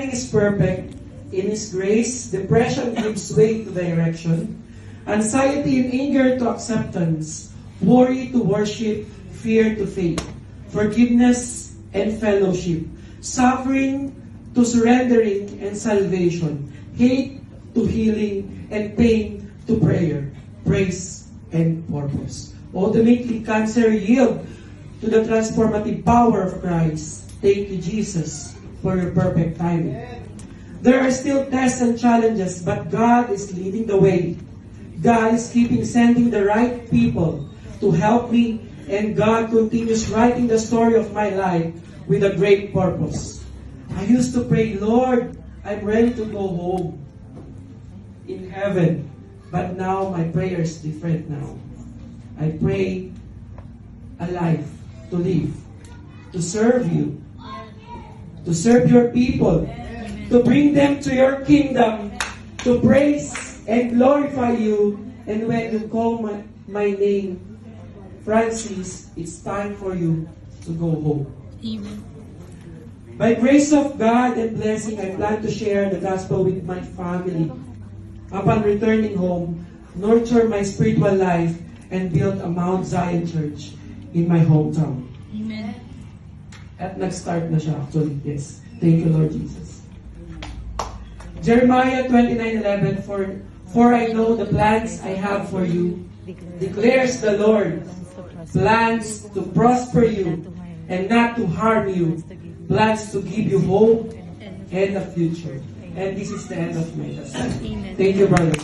timing is perfect. In His grace, depression gives way to direction, anxiety and anger to acceptance, worry to worship, fear to faith, forgiveness and fellowship, suffering to surrendering and salvation, hate to healing, and pain to prayer, praise and purpose. Ultimately, cancer yield to the transformative power of Christ. Thank you, Jesus, for your perfect timing. There are still tests and challenges, but God is leading the way. God is keeping sending the right people to help me, and God continues writing the story of my life with a great purpose. I used to pray, Lord, I'm ready to go home in heaven. But now my prayer is different now. I pray a life to live, to serve you, to serve your people, to bring them to your kingdom, to praise and glorify you. And when you call my name, Francis, it's time for you to go home. Amen. By grace of God and blessing, I plan to share the gospel with my family. Upon returning home, nurture my spiritual life and build a Mount Zion Church in my hometown. Amen. At nag-start na siya actually. Yes. Thank you, Lord Jesus. Jeremiah 29:11, For I know the plans I have for you, declares the Lord, plans to prosper you and not to harm you, plans to give you hope and a future. And this is the end of my lesson. Amen. Thank you, brothers.